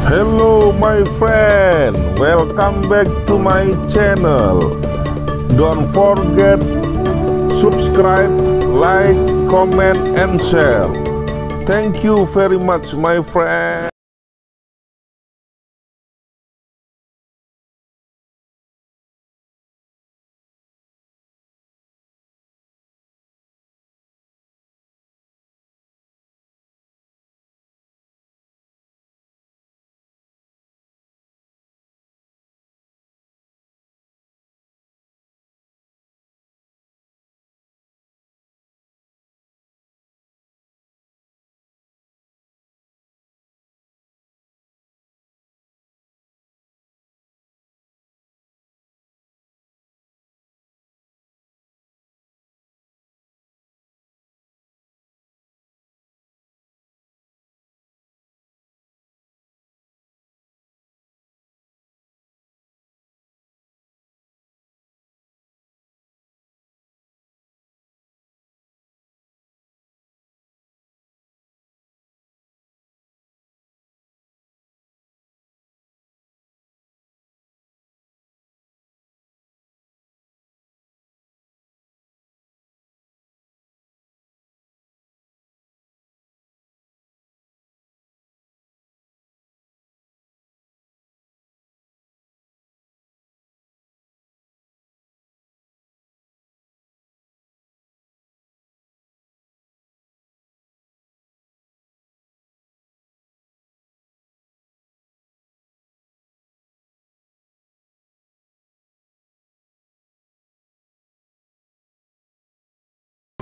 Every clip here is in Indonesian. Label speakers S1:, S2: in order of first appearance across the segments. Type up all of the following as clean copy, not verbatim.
S1: Hello my friend, welcome back to my channel. Don't forget subscribe, like, comment and share. Thank you very much my friend.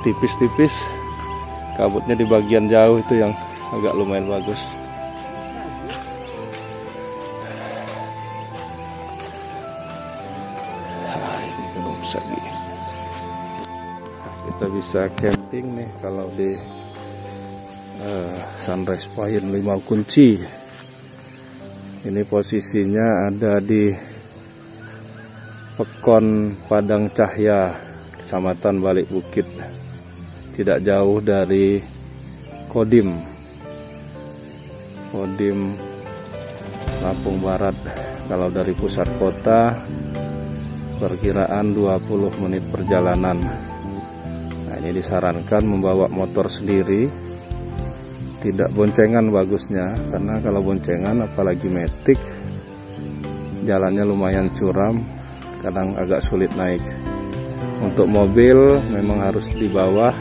S2: Tipis-tipis, kabutnya di bagian jauh itu yang agak lumayan bagus. Ini Gunung Sagi. Kita bisa camping nih kalau di Sunrise Point Limau Kunci. Ini posisinya ada di Pekon Padang Cahya, Kecamatan Balik Bukit. Tidak jauh dari Kodim Lampung Barat. Kalau dari pusat kota perkiraan 20 menit perjalanan. Nah, ini disarankan membawa motor sendiri, tidak boncengan bagusnya, karena kalau boncengan apalagi metik jalannya lumayan curam, kadang agak sulit naik. Untuk mobil memang harus di bawah,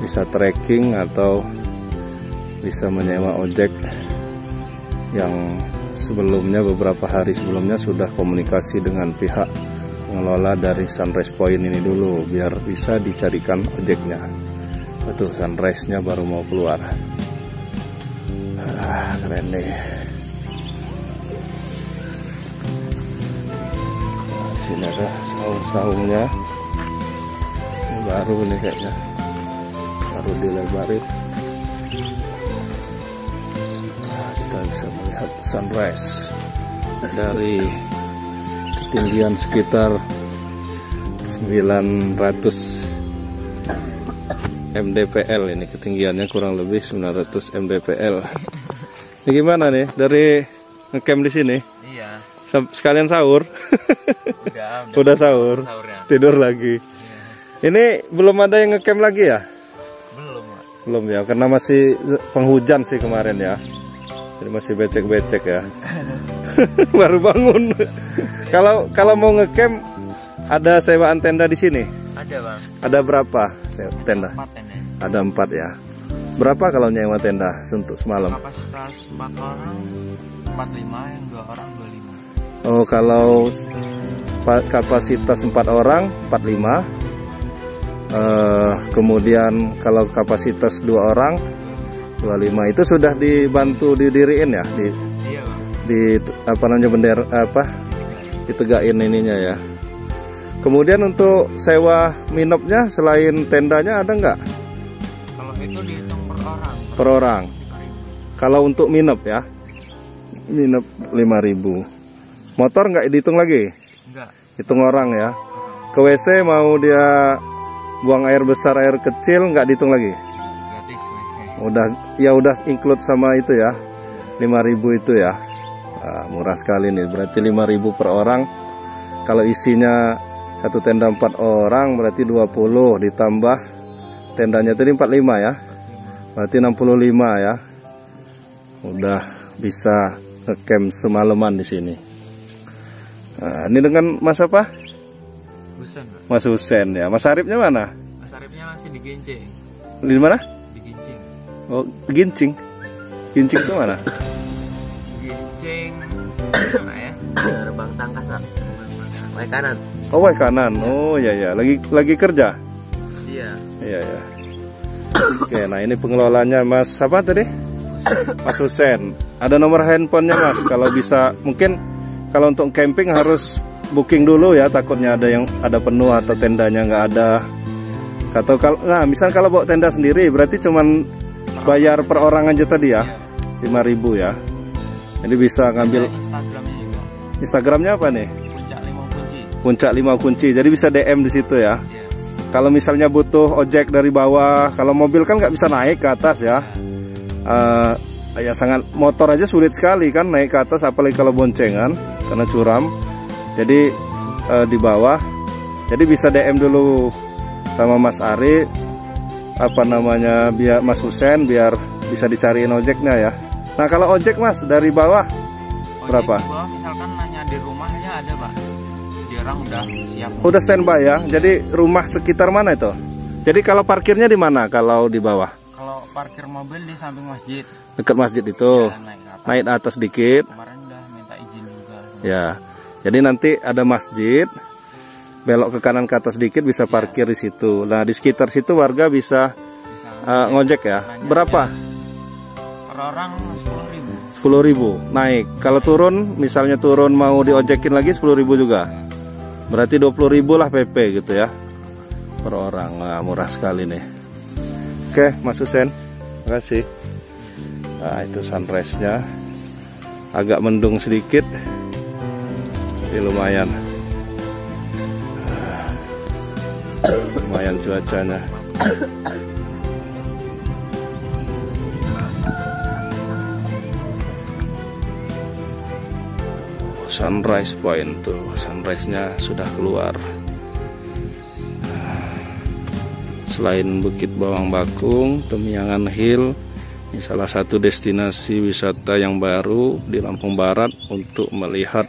S2: bisa trekking atau bisa menyewa ojek yang sebelumnya, beberapa hari sebelumnya sudah komunikasi dengan pihak pengelola dari Sunrise Point ini dulu, biar bisa dicarikan ojeknya. Itu sunrise-nya baru mau keluar. Keren nih. Nah, sini ada saung-saungnya. Ini baru nih kayaknya. Baru dilebarin. Nah, kita bisa melihat sunrise dari ketinggian sekitar 900 mdpl. Ini ketinggiannya kurang lebih 900 mdpl. Ini gimana nih dari ngecamp di sini?
S3: Iya.
S2: Sekalian sahur. Udah sahur. Tidur lagi. Iya. Ini belum ada yang ngecamp lagi ya? Belum ya, karena masih penghujan sih kemarin ya. Jadi masih becek-becek ya. Baru bangun. Kalau mau ngecamp ada sewaan tenda di sini?
S3: Ada, Bang.
S2: Ada berapa tenda?
S3: 4 tenda.
S2: Ada 4 ya. Berapa kalau nyewa tenda untuk semalam?
S3: Kapasitas 4 orang 45, yang 2 orang 25.
S2: Oh, kalau kapasitas 4 orang 45. Kemudian kalau kapasitas 2 orang 25, itu sudah dibantu didiriin ya,
S3: Iya, Bang.
S2: di apa namanya, bendera apa, ditegain ininya ya. Kemudian untuk sewa minopnya selain tendanya ada nggak?
S3: Kalau itu dihitung per orang.
S2: Per orang. Kalau untuk minop ya, minop 5.000. Motor nggak dihitung lagi?
S3: Enggak.
S2: Hitung orang ya. Ke WC mau dia buang air besar, air kecil, nggak dihitung lagi?
S3: Gratis WC.
S2: Udah, ya udah include sama itu ya. 5.000 itu ya. Nah, murah sekali nih, berarti 5.000 per orang. Kalau isinya satu tenda 4 orang berarti 20, ditambah tendanya tadi 45 ya, berarti 65 ya. Udah bisa ngecamp semalaman di sini. Nah, ini dengan Mas apa?
S3: Husen, Pak.
S2: Mas Husen ya. Mas Arifnya mana?
S3: Mas Arifnya masih di Gincing.
S2: Di mana?
S3: Di Gincing.
S2: Oh, Gincing. Gincing itu mana?
S3: Gincing mana ya?
S4: Gerbang Tangkas, Pak. Way kanan.
S2: Oh, way kanan. Oh ya ya, lagi kerja.
S3: Iya.
S2: Iya ya. Oke, nah ini pengelolanya Mas apa tadi? Mas Husen. Ada nomor handphonenya Mas. Kalau bisa, mungkin kalau untuk camping harus booking dulu ya. Takutnya ada penuh atau tendanya nggak ada. Atau kalau, nah misal kalau bawa tenda sendiri, berarti cuman bayar per orang aja tadi ya, 5.000 ya. Jadi bisa ngambil.
S3: Instagramnya juga.
S2: Instagramnya apa nih?
S3: Puncak 5 kunci.
S2: Puncak 5 kunci. Jadi bisa DM di situ ya.
S3: Iya.
S2: Kalau misalnya butuh ojek dari bawah, kalau mobil kan nggak bisa naik ke atas ya. Ya sangat, motor aja sulit sekali kan naik ke atas, apalagi kalau boncengan karena curam. Jadi di bawah. Jadi bisa DM dulu sama Mas Ari, apa namanya, biar Mas Husen, biar bisa dicariin ojeknya ya. Nah kalau ojek Mas dari bawah berapa?
S3: Di bawah misalkan nanya di rumahnya ada, Pak. Di orang udah siap.
S2: Udah standby ya. Jadi rumah sekitar mana itu? Jadi kalau parkirnya di mana kalau di bawah?
S3: Kalau parkir mobil di samping masjid.
S2: Dekat masjid itu.
S3: Ya, naik ke atas.
S2: Naik atas dikit.
S3: Kemarin udah minta izin juga.
S2: Ya. Jadi nanti ada masjid, belok ke kanan ke atas dikit bisa parkir di situ. Nah di sekitar situ warga bisa ngojek ya. Berapa?
S3: Per orang 10.000.
S2: 10.000 naik. Kalau turun, misalnya turun mau diojekin lagi 10.000 juga. Berarti 20.000 lah PP gitu ya per orang. Nah, murah sekali nih. Oke Mas Husen, terima kasih. Nah itu sunrise-nya, agak mendung sedikit, tapi lumayan. Lumayan cuacanya. Sunrise point tuh, sunrise-nya sudah keluar. Selain Bukit Bawang Bakung, Temiangan Hill, ini salah satu destinasi wisata yang baru di Lampung Barat untuk melihat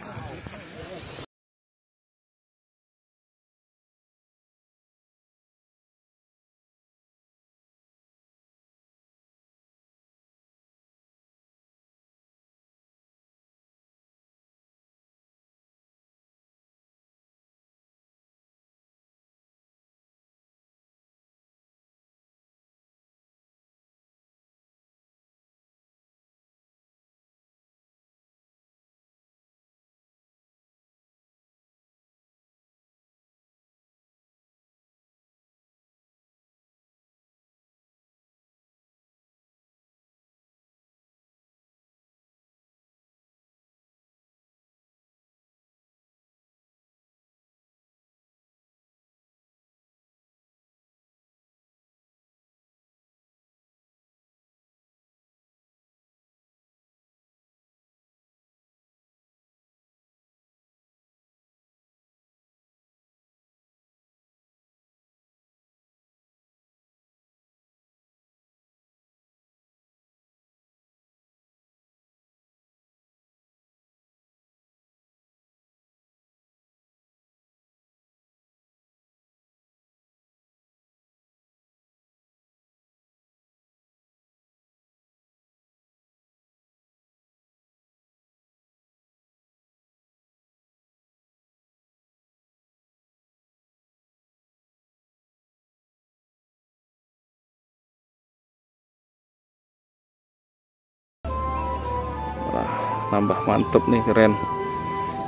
S2: nambah mantep nih, keren.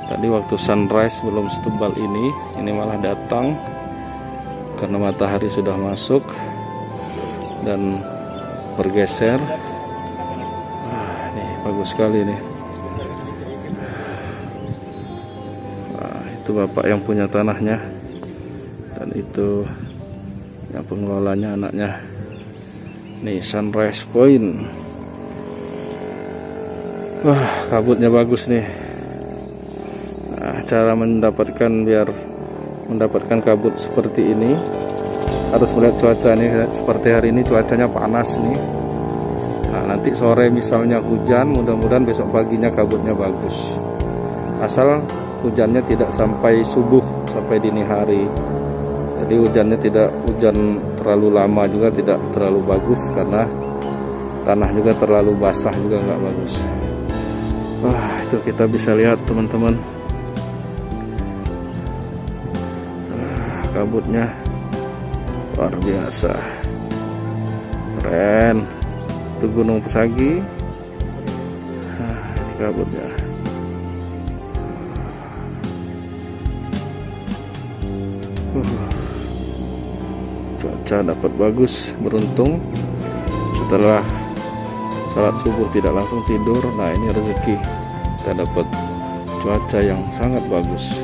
S2: Tadi waktu sunrise belum setebal ini malah datang karena matahari sudah masuk dan bergeser. Nih bagus sekali nih. Itu bapak yang punya tanahnya dan itu yang pengelolanya anaknya. Nih sunrise point. Wah, kabutnya bagus nih. Nah, cara biar mendapatkan kabut seperti ini harus melihat cuaca nih. Seperti hari ini cuacanya panas nih. Nah, nanti sore misalnya hujan, mudah-mudahan besok paginya kabutnya bagus. Asal hujannya tidak sampai subuh, sampai dini hari. Jadi hujannya tidak hujan terlalu lama juga tidak terlalu bagus, karena tanah juga terlalu basah juga nggak bagus. Wah, itu kita bisa lihat teman-teman, kabutnya luar biasa, keren. Itu Gunung Pesagi. Nah, ini kabutnya. Cuaca dapat bagus, beruntung setelah salat subuh tidak langsung tidur. Nah, ini rezeki, kita dapat cuaca yang sangat bagus.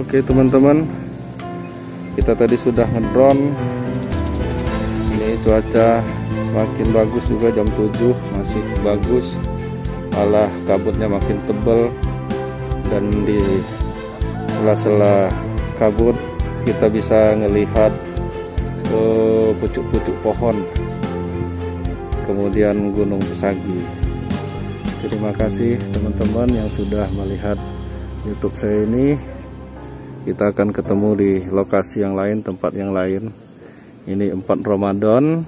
S2: Oke teman-teman, kita tadi sudah ngedrone. Ini cuaca semakin bagus juga, jam 7 masih bagus, malah kabutnya makin tebal, dan di sela-sela kabut kita bisa melihat pucuk-pucuk pohon, kemudian Gunung Pesagi. Terima kasih teman-teman yang sudah melihat YouTube saya ini. Kita akan ketemu di lokasi yang lain, tempat yang lain. Ini 4 Ramadan,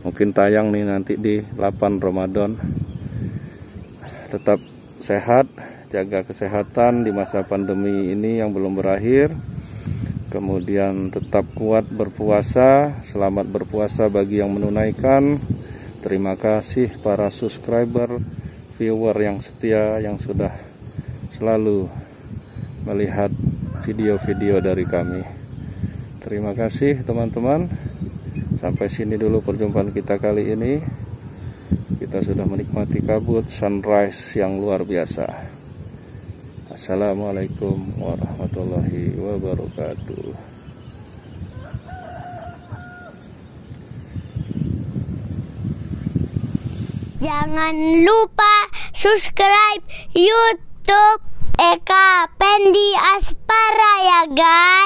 S2: mungkin tayang nih nanti di 8 Ramadan. Tetap sehat, jaga kesehatan di masa pandemi ini yang belum berakhir. Kemudian tetap kuat berpuasa. Selamat berpuasa bagi yang menunaikan. Terima kasih para subscriber, viewer yang setia, yang sudah selalu melihat video-video dari kami. Terima kasih teman-teman. Sampai sini dulu perjumpaan kita kali ini. Kita sudah menikmati kabut sunrise yang luar biasa. Assalamualaikum warahmatullahi wabarakatuh.
S5: Jangan lupa subscribe YouTube Eka Pendi Aspara ya guys.